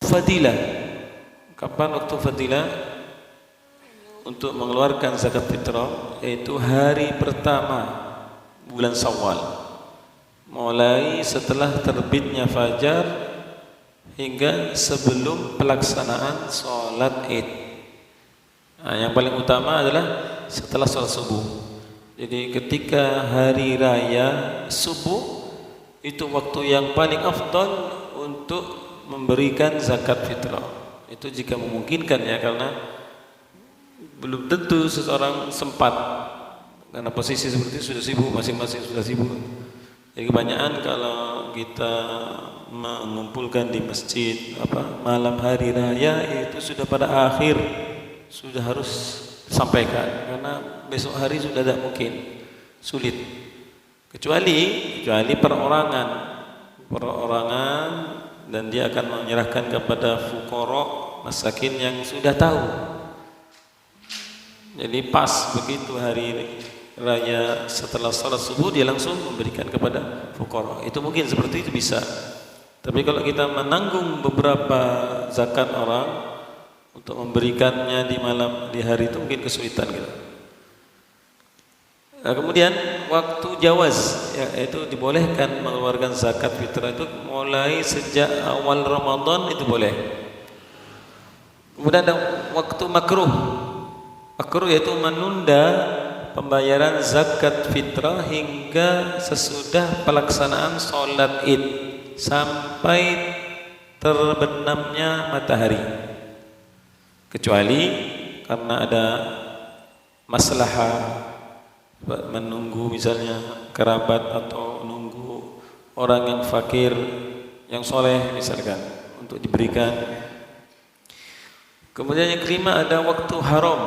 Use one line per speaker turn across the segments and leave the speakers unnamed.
fadilah. Kapan waktu fadilah untuk mengeluarkan zakat fitrah? Yaitu hari pertama bulan Syawal, mulai setelah terbitnya fajar hingga sebelum pelaksanaan sholat Id. Nah, yang paling utama adalah setelah sholat subuh. Jadi ketika hari raya subuh itu waktu yang paling afdal untuk memberikan zakat fitrah. Itu jika memungkinkan ya, karena belum tentu seseorang sempat, karena posisi seperti itu sudah sibuk, masing-masing sudah sibuk. Jadi kebanyakan kalau kita mengumpulkan di masjid malam hari raya itu sudah pada akhir sudah harus sampaikan, karena besok hari sudah tidak mungkin, sulit. Kecuali perorangan dan dia akan menyerahkan kepada fuqara masakin yang sudah tahu. Jadi pas begitu hari raya setelah salat subuh dia langsung memberikan kepada fuqara. Itu mungkin seperti itu bisa. Tapi kalau kita menanggung beberapa zakat orang untuk memberikannya di hari itu mungkin kesulitan gitu. Nah, kemudian waktu jawaz, yaitu dibolehkan mengeluarkan zakat fitrah itu mulai sejak awal Ramadan, itu boleh. Kemudian ada waktu makruh. Makruh yaitu menunda pembayaran zakat fitrah hingga sesudah pelaksanaan sholat Id sampai terbenamnya matahari. Kecuali karena ada maslahah menunggu misalnya kerabat atau menunggu orang yang fakir yang soleh misalkan untuk diberikan. Kemudian yang kelima ada waktu haram,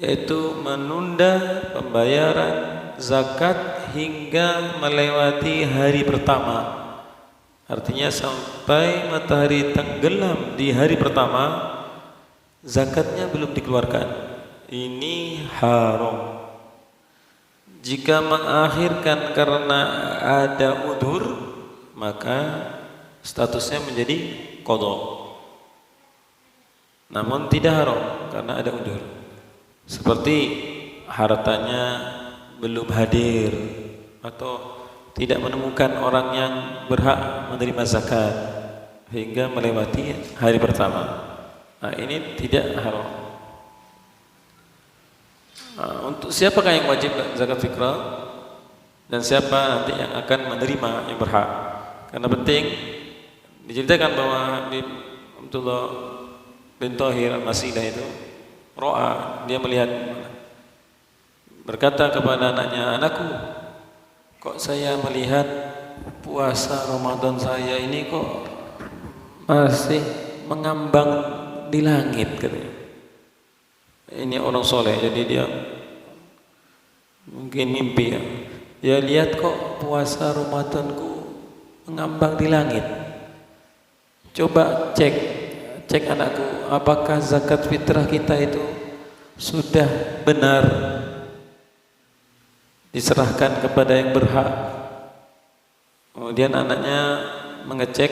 yaitu menunda pembayaran zakat hingga melewati hari pertama. Artinya sampai matahari tenggelam di hari pertama zakatnya belum dikeluarkan. Ini haram. Jika mengakhirkan karena ada udzur, maka statusnya menjadi qadha. Namun tidak haram karena ada udzur. Seperti hartanya belum hadir atau tidak menemukan orang yang berhak menerima zakat hingga melewati hari pertama. Nah, ini tidak haram. Untuk siapakah yang wajib zakat fitrah dan siapa nanti yang akan menerima yang berhak? Karena penting diceritakan bahwa di Abdullah bin Thahir Al-Masidah itu dia melihat, berkata kepada anaknya, "Anakku, kok saya melihat puasa Ramadan saya ini kok masih mengambang di langit," katanya. Ini orang soleh, jadi dia mungkin mimpi ya. Dia lihat kok puasa Ramadanku mengambang di langit. Coba cek anakku, apakah zakat fitrah kita itu sudah benar diserahkan kepada yang berhak. Kemudian anaknya mengecek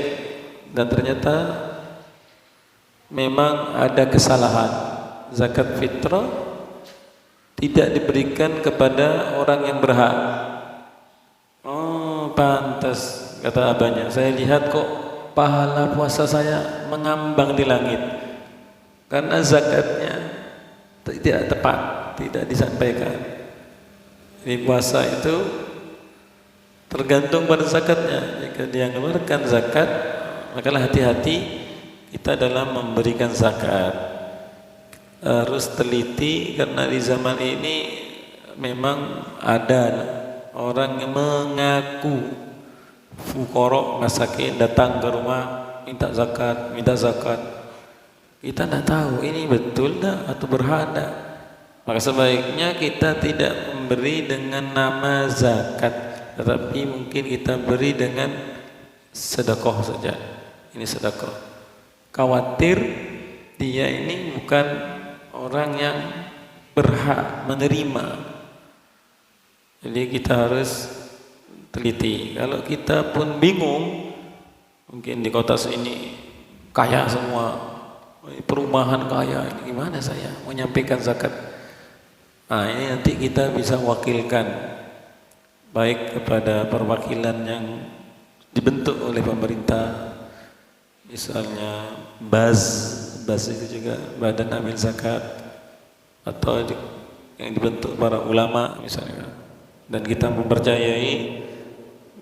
dan ternyata memang ada kesalahan. Zakat fitrah tidak diberikan kepada orang yang berhak. Oh, pantas, kata abahnya, saya lihat kok pahala puasa saya mengambang di langit karena zakatnya tidak tepat, tidak disampaikan. Di puasa itu tergantung pada zakatnya. Jika dia mengeluarkan zakat, maka hati-hati kita dalam memberikan zakat. Harus teliti, karena di zaman ini memang ada orang yang mengaku fuqara masakin datang ke rumah minta zakat. Kita tidak tahu ini betul tak atau berhada. Maka sebaiknya kita tidak memberi dengan nama zakat, tetapi mungkin kita beri dengan sedekah saja. Ini sedekah. Khawatir dia ini bukan orang yang berhak menerima. Jadi kita harus teliti. Kalau kita pun bingung, mungkin di kota sini kaya semua, perumahan kaya, ini gimana saya mau menyampaikan zakat? Nah, ini nanti kita bisa wakilkan baik kepada perwakilan yang dibentuk oleh pemerintah, misalnya BAZ itu juga Badan Amil Zakat, atau yang dibentuk para ulama misalnya, dan kita mempercayai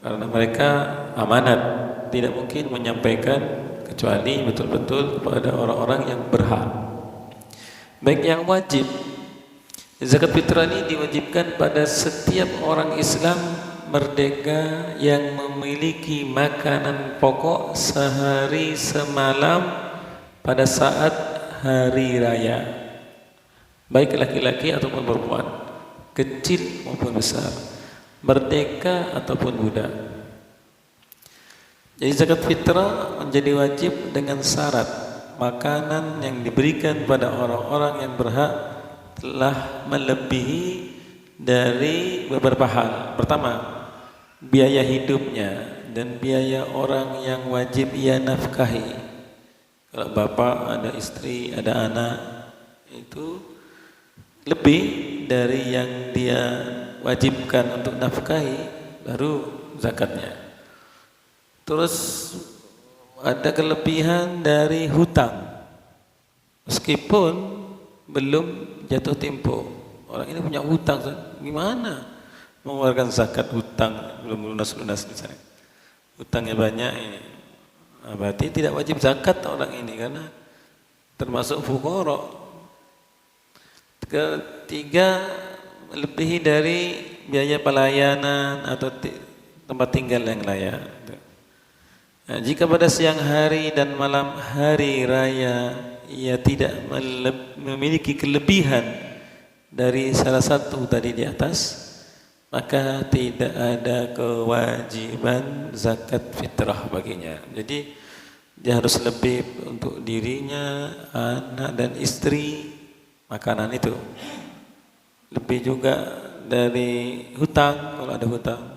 karena mereka amanat, tidak mungkin menyampaikan kecuali betul-betul kepada orang-orang yang berhak. Baik yang wajib, zakat fitrah ini diwajibkan pada setiap orang Islam merdeka yang memiliki makanan pokok sehari semalam pada saat hari raya, baik laki-laki ataupun perempuan, kecil maupun besar, merdeka ataupun budak. Jadi zakat fitrah menjadi wajib dengan syarat makanan yang diberikan pada orang-orang yang berhak telah melebihi dari beberapa hal. Pertama, biaya hidupnya dan biaya orang yang wajib ia nafkahi. Kalau bapak ada istri, ada anak, itu lebih dari yang dia wajibkan untuk nafkahi, baru zakatnya. Terus ada kelebihan dari hutang, meskipun belum jatuh tempo. Orang ini punya hutang, gimana mengeluarkan zakat hutang belum lunas-lunas misalnya, hutangnya banyak ini, nah, berarti tidak wajib zakat orang ini karena termasuk fuqara. Ketiga, melebihi dari biaya pelayanan atau tempat tinggal yang layak. Nah, jika pada siang hari dan malam hari raya ia tidak memiliki kelebihan dari salah satu tadi di atas, maka tidak ada kewajiban zakat fitrah baginya. Jadi dia harus lebih untuk dirinya, anak dan istri, makanan itu. Lebih juga dari hutang kalau ada hutang.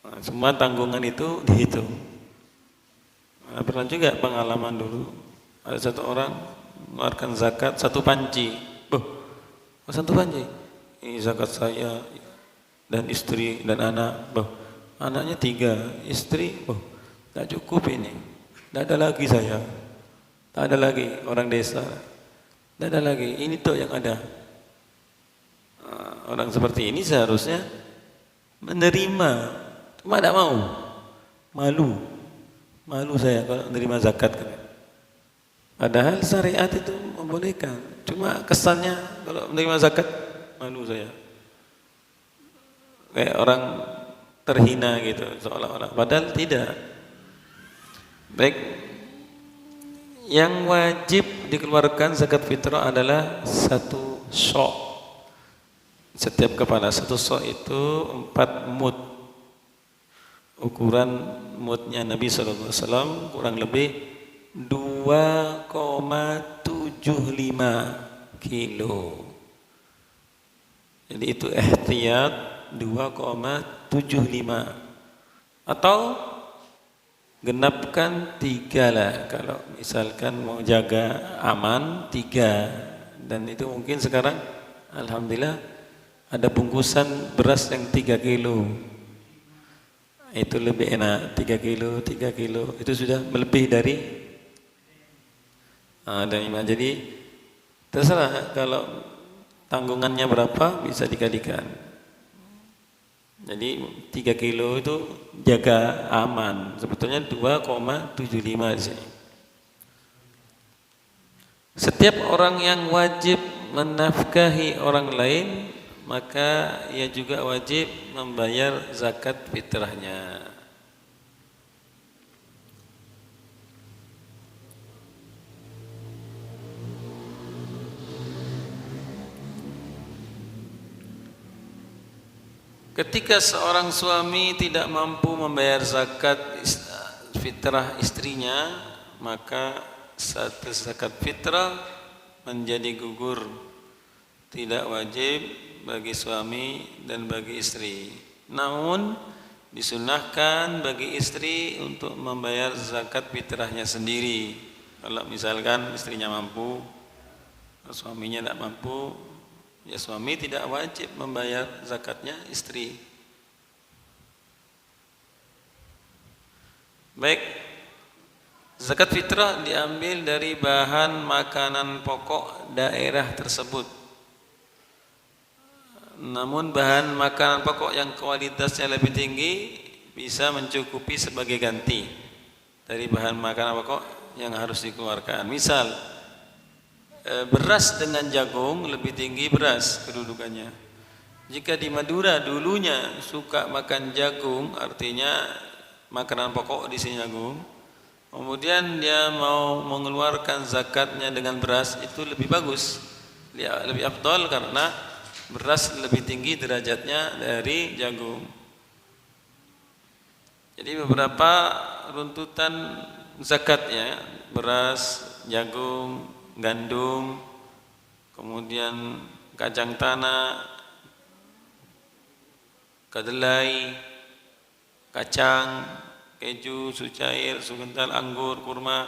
Nah, semua tanggungan itu dihitung. Nah, pernah juga pengalaman dulu, ada satu orang mengeluarkan zakat satu panci. Satu panci. Ini zakat saya dan istri dan anak. Anaknya 3, istri, tak cukup ini. Tak ada lagi saya. Tak ada lagi orang desa. Tak ada lagi. Ini tuh yang ada. Orang seperti ini seharusnya menerima, cuma tidak mau. Malu saya kalau menerima zakat. Padahal syariat itu membolehkan. Cuma kesannya kalau menerima zakat, malu saya. Kayak orang terhina gitu, seolah-olah. Padahal tidak. Baik, yang wajib dikeluarkan zakat fitrah adalah 1 sok. Setiap kepala 1 sok itu 4 mud. Ukuran mudnya Nabi SAW kurang lebih 2,75 kilo. Jadi itu ihtiyat 2,75, atau genapkan 3 lah kalau misalkan mau jaga aman 3. Dan itu mungkin sekarang alhamdulillah ada bungkusan beras yang 3 kilo. Itu lebih enak, 3 kilo itu sudah melebih dari dan jadi terserah kalau tanggungannya berapa bisa dikalikan. Jadi 3 kilo itu jaga aman, sebetulnya 2,75 di sini. Setiap orang yang wajib menafkahi orang lain, maka ia juga wajib membayar zakat fitrahnya. Ketika seorang suami tidak mampu membayar zakat fitrah istrinya, maka zakat fitrah menjadi gugur, tidak wajib bagi suami dan bagi istri. Namun Disunahkan bagi istri untuk membayar zakat fitrahnya sendiri. Kalau misalkan istrinya mampu, suaminya tidak mampu, ya suami tidak wajib membayar zakatnya istri. Baik, zakat fitrah diambil dari bahan makanan pokok daerah tersebut. Namun bahan makanan pokok yang kualitasnya lebih tinggi bisa mencukupi sebagai ganti dari bahan makanan pokok yang harus dikeluarkan. Misal beras dengan jagung lebih tinggi beras kedudukannya. Jika di Madura dulunya suka makan jagung, artinya makanan pokok di sini jagung. Kemudian dia mau mengeluarkan zakatnya dengan beras, itu lebih bagus, lebih afdal karena beras lebih tinggi derajatnya dari jagung. Jadi beberapa runtutan zakatnya, beras, jagung, gandum, kemudian kacang tanah, kedelai, kacang, keju, susu cair, susu kental, anggur, kurma,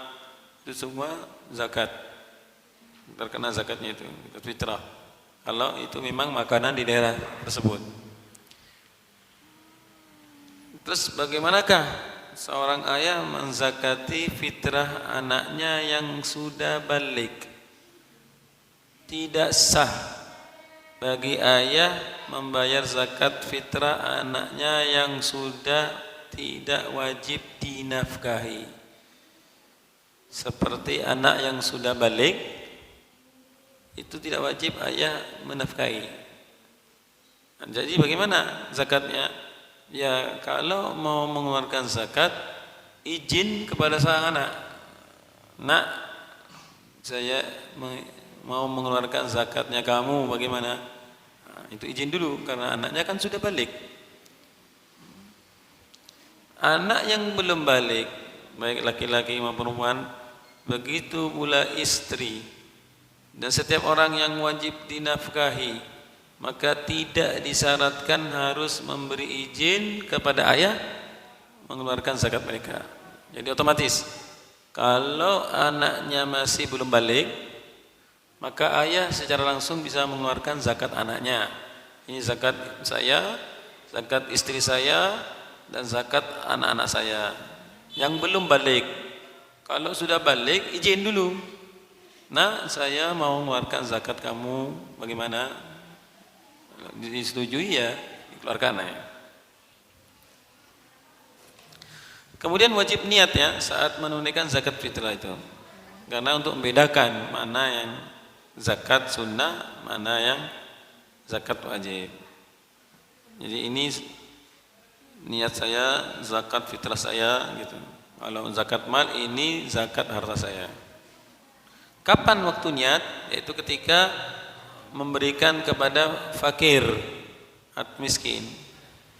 itu semua zakat, terkena zakatnya itu, zakat fitrah. Kalau itu memang makanan di daerah tersebut. Terus bagaimanakah seorang ayah menzakati fitrah anaknya yang sudah balik? Tidak sah bagi ayah membayar zakat fitrah anaknya yang sudah tidak wajib dinafkahi. Seperti anak yang sudah balik, itu tidak wajib ayah menafkahi. Jadi bagaimana zakatnya? Ya kalau mau mengeluarkan zakat, izin kepada sang anak. Nak, saya mau mengeluarkan zakatnya kamu, bagaimana? Nah, itu izin dulu karena anaknya kan sudah balik. Anak yang belum balik, baik laki-laki maupun perempuan, begitu pula istri dan setiap orang yang wajib dinafkahi, maka tidak disyaratkan harus memberi izin kepada ayah mengeluarkan zakat mereka. Jadi otomatis kalau anaknya masih belum balik, maka ayah secara langsung bisa mengeluarkan zakat anaknya. Ini zakat saya, zakat istri saya, dan zakat anak-anak saya. Yang belum balik, kalau sudah balik izin dulu. Nah, saya mau mengeluarkan zakat kamu, bagaimana? Disetujui ya, dikeluarkan ya. Kemudian wajib niat ya saat menunaikan zakat fitrah itu. Karena untuk membedakan mana yang zakat sunnah, mana yang zakat wajib. Jadi ini niat saya, zakat fitrah saya gitu. Kalau zakat mal, ini zakat harta saya. Kapan waktu niat? Yaitu ketika memberikan kepada fakir atau miskin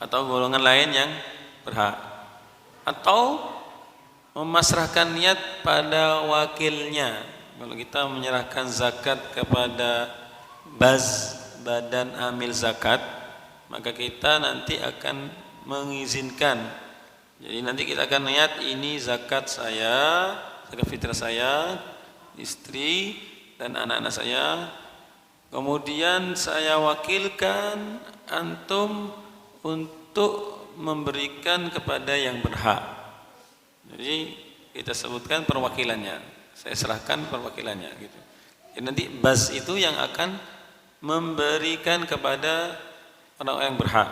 atau golongan lain yang berhak, atau memasrahkan niat pada wakilnya. Kalau kita menyerahkan zakat kepada badan amil zakat, maka kita nanti akan mengizinkan. Jadi nanti kita akan niat, ini zakat saya, zakat fitrah saya, istri dan anak-anak saya. Kemudian saya wakilkan antum untuk memberikan kepada yang berhak. Jadi kita sebutkan perwakilannya, saya serahkan perwakilannya gitu. Jadi nanti bas itu yang akan memberikan kepada orang yang berhak.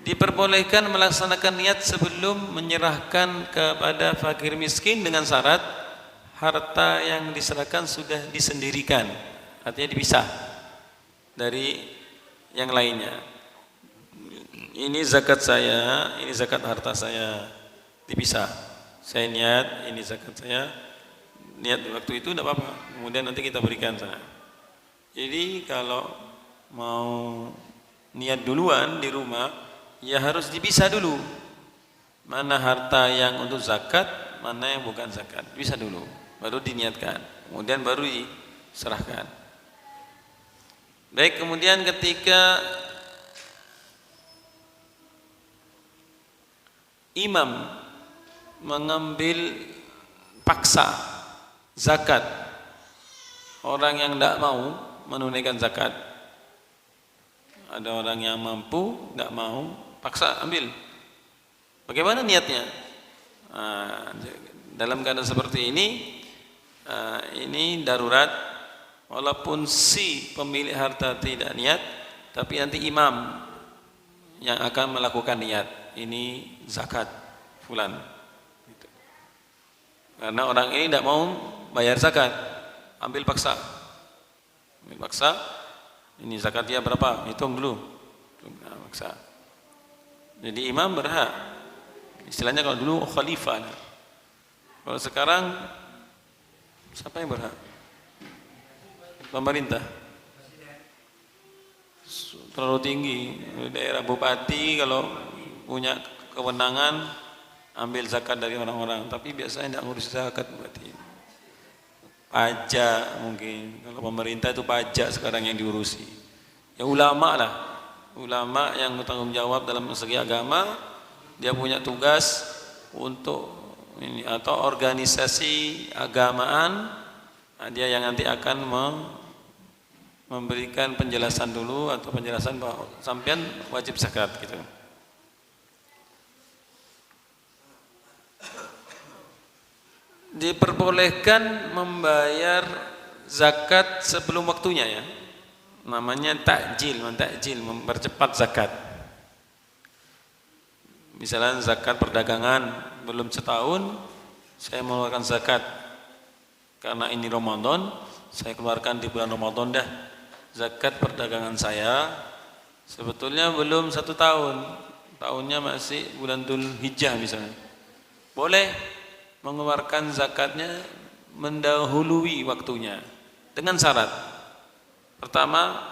Diperbolehkan melaksanakan niat sebelum menyerahkan kepada fakir miskin dengan syarat harta yang diserahkan sudah disendirikan, artinya dipisah dari yang lainnya. Ini zakat saya, ini zakat harta saya, dipisah. Saya niat, ini zakat saya, niat waktu itu tidak apa-apa, kemudian nanti kita berikan sana. Jadi kalau mau niat duluan di rumah, ya harus dipisah dulu. Mana harta yang untuk zakat, mana yang bukan zakat, bisa dulu, baru diniatkan, kemudian baru diserahkan. Baik, kemudian ketika imam mengambil paksa zakat orang yang tidak mau menunaikan zakat, ada orang yang mampu tidak mau, paksa ambil, bagaimana niatnya? Dalam keadaan seperti ini darurat, walaupun si pemilik harta tidak niat, tapi nanti imam yang akan melakukan niat, ini zakat fulan. Karena orang ini tidak mau bayar zakat, ambil paksa, ini zakat dia berapa, hitung dulu, paksa. Jadi imam berhak, istilahnya kalau dulu khalifah. Kalau sekarang siapa yang berhak? Pemerintah. Terlalu tinggi. Daerah bupati kalau punya kewenangan ambil zakat dari orang-orang, tapi biasanya tidak ngurus zakat bupati. Pajak mungkin. Kalau pemerintah itu pajak sekarang yang diurusi. Ya ulama lah. Ulama yang bertanggung jawab dalam segi agama, dia punya tugas untuk ini, atau organisasi agamaan, dia yang nanti akan memberikan penjelasan dulu, atau penjelasan bahwa sampean wajib zakat gitu. Diperbolehkan membayar zakat sebelum waktunya ya, namanya takjil, mempercepat zakat. Misalnya zakat perdagangan belum setahun, saya mengeluarkan zakat karena ini Ramadan, saya keluarkan di bulan Ramadan dah. Zakat perdagangan saya sebetulnya belum 1 tahun, tahunnya masih bulan Dzulhijjah misalnya. Boleh mengeluarkan zakatnya mendahului waktunya dengan syarat. Pertama,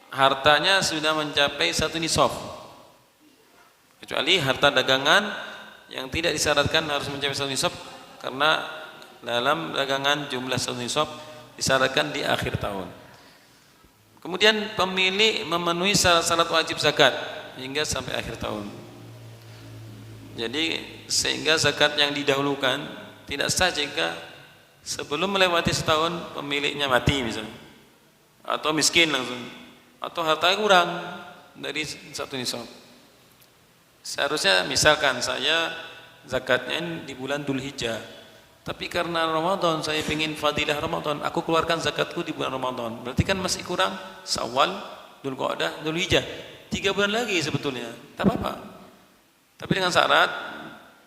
hartanya sudah mencapai 1 nisab. Kecuali harta dagangan yang tidak disyaratkan harus mencapai 1 nisab, karena dalam dagangan jumlah 1 nisab disyaratkan di akhir tahun. Kemudian pemilik memenuhi syarat-syarat wajib zakat hingga sampai akhir tahun. Jadi sehingga zakat yang didahulukan tidak sah jika sebelum melewati setahun pemiliknya mati misalnya, atau miskin langsung, atau hartanya kurang dari 1 nisab. Seharusnya misalkan saya zakatnya di bulan Dzulhijjah, tapi karena Ramadan saya ingin fadilah Ramadan, aku keluarkan zakatku di bulan Ramadan. Berarti kan masih kurang Syawal, Dzulqa'dah, Dzulhijjah. 3 bulan lagi sebetulnya. Tak apa-apa. Tapi dengan syarat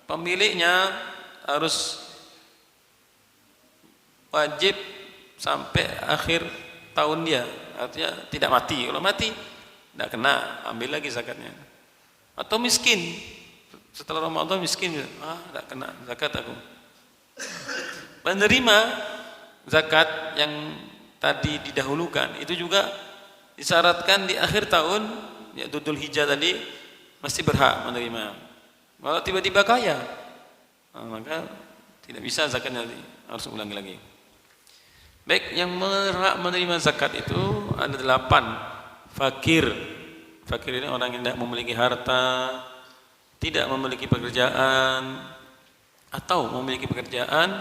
pemiliknya harus wajib sampai akhir tahun dia. Artinya tidak mati. Kalau mati tidak kena, ambil lagi zakatnya. Atau miskin, setelah Ramadan miskin, tidak kena zakat aku. Penerima zakat yang tadi didahulukan itu juga disyaratkan di akhir tahun, yaitu Dzulhijjah tadi, masih berhak menerima. Kalau tiba-tiba kaya, maka tidak bisa zakatnya, harus ulangi lagi. Baik, yang berhak menerima zakat itu ada 8. Fakir. Fakir ini orang yang tidak memiliki harta, tidak memiliki pekerjaan, atau memiliki pekerjaan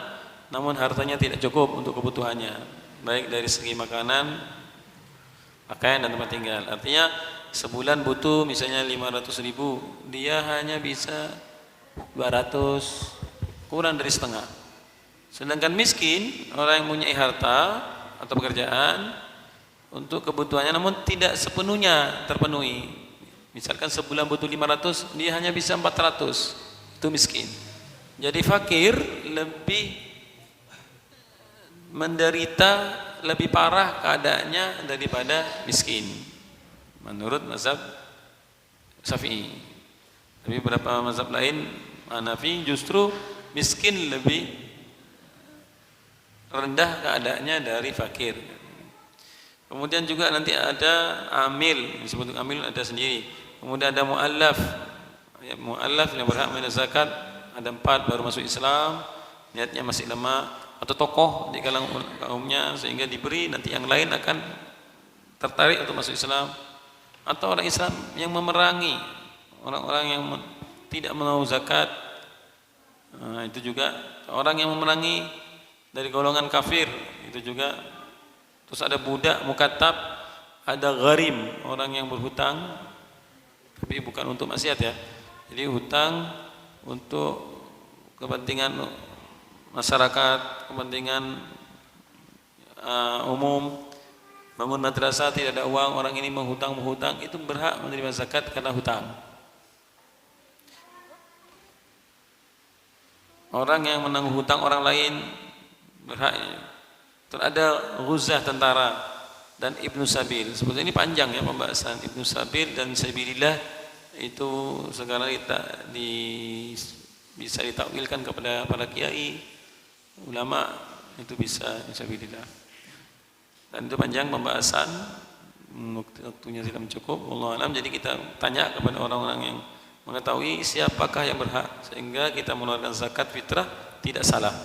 namun hartanya tidak cukup untuk kebutuhannya, baik dari segi makanan, pakaian dan tempat tinggal. Artinya sebulan butuh misalnya 500.000, dia hanya bisa 200, kurang dari setengah. Sedangkan miskin, orang yang punya harta atau pekerjaan untuk kebutuhannya namun tidak sepenuhnya terpenuhi. Misalkan sebulan butuh 500, dia hanya bisa 400, itu miskin. Jadi fakir lebih menderita, lebih parah keadaannya daripada miskin menurut mazhab Syafi'i. Tapi beberapa mazhab lain, Hanafi, justru miskin lebih rendah keadaannya dari fakir. Kemudian juga nanti ada amil, disebut amil ada sendiri. Kemudian ada mu'allaf, ya, mu'allaf yang berhak menerima zakat. Ada 4 baru masuk Islam, niatnya masih lemah, atau tokoh di kalangan kaumnya sehingga diberi, nanti yang lain akan tertarik untuk masuk Islam. Atau orang Islam yang memerangi orang-orang yang tidak mau zakat. Nah, itu juga orang yang memerangi dari golongan kafir, itu juga. Terus ada budak mukatab, ada gharim, orang yang berhutang tapi bukan untuk maksiat ya. Jadi hutang untuk kepentingan masyarakat, kepentingan umum, bangun madrasah tidak ada uang, orang ini menghutang, itu berhak menerima zakat karena hutang. Orang yang menanggung hutang orang lain berhak. Terus ada ghuzah, tentara, dan ibnu sabil. Sebetulnya ini panjang ya pembahasan ibnu sabil dan sabilillah. Itu sekarang bisa ditakwilkan kepada para kiai, ulama, itu bisa sabilillah. Dan itu panjang pembahasan, waktunya tidak cukup. Wallahu a'lam. Jadi kita tanya kepada orang-orang yang mengetahui siapakah yang berhak, sehingga kita mengeluarkan zakat fitrah tidak salah.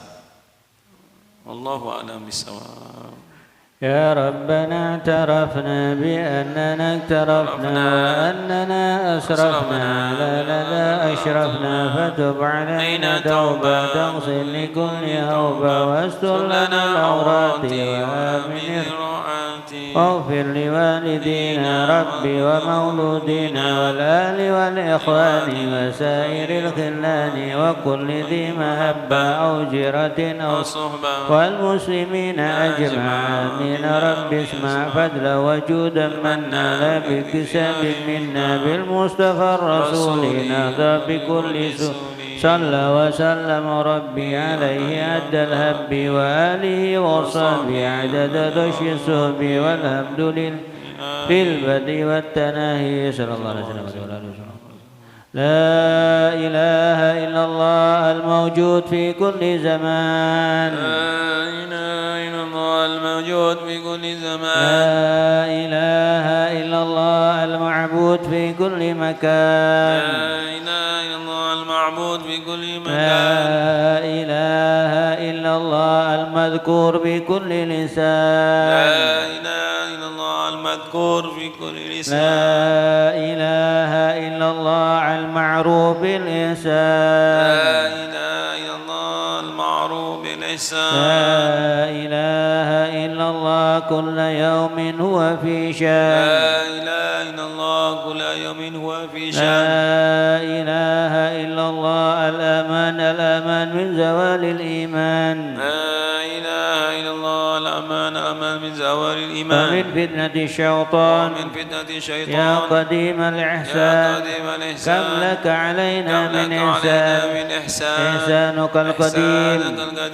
Wallahu a'lam bishawab.
يا ربنا اعترفنا بأننا اقترفنا وأننا أسرفنا لا أشرفنا فتب علينا توبة تغسل لكل هوبة واستر لنا العورات وآمن واغفر لوالدينا ربي ومولودينا والآل والإخوان وسائر الخلان وكل ذي مهبة أو جرة أو صحبة والمسلمين أجمعين. رب اسمع فضلا وجودا منا لا بكساب منا بالمصطفى الرسول نهضى بكل سوء صلى وسلم ربي عليه عد الهب وآله وصحبه عدد دش السهب والحمد لله في البدء والتناهي صلى الله عليه وسلم. لا إله إلا الله الموجود في كل زمان.
لا إله إلا الله الموجود في كل زمان.
لا إله إلا الله المعبود في كل مكان.
لا إله إلا الله المعبود في كل مكان.
لا إله إلا الله المذكور بكل لسان.
لا إله إلا الله المذكور في كل لسان.
لا إله إلا الله المعروف بالإحسان.
لا إله إلا الله المعروف بالإحسان.
لا إله إلا الله كل يوم هو في شان.
لا إله إلا الله كل يوم هو في شان.
لا إله إلا الله الأمان من زوال الإيمان.
لا إله إلا الله الأمان من زوال الإيمان.
ومن فتنة الشيطان.
ومن فتنة الشيطان.
يا قديم الإحسان. كم لك علينا من إحسان. إحسانك القديم.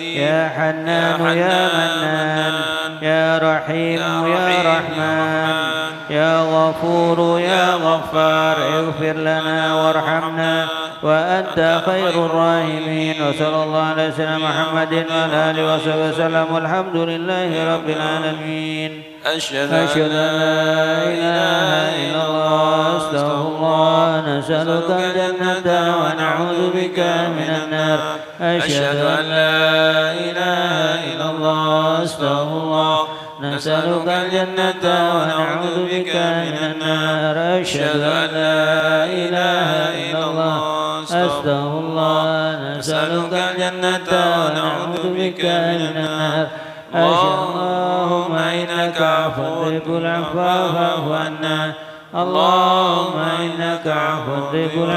يا حنان يا منان. يا رحيم يا رحمن. يا غفور يا غفار اغفر لنا وارحمنا وأنت خير الراحمين. وصلى الله على سيدنا محمد وعلى آله وصحبه وسلم والحمد لله رب العالمين.
أشهد
أن لا إله إلا الله أستغفر الله نسألك الجنة ونعوذ بك من النار. أشهد أن لا إله إلا الله أستغفر الله نسألك الجنة ونعوذ بك من النار. أشهد أن لا إله إلا الله أستغفر الله نسألك الجنة ونعوذ بك من النار. اللهم إنك عفو تحب العفو فاعف عنا. اللهم إنك عفو تحب العفو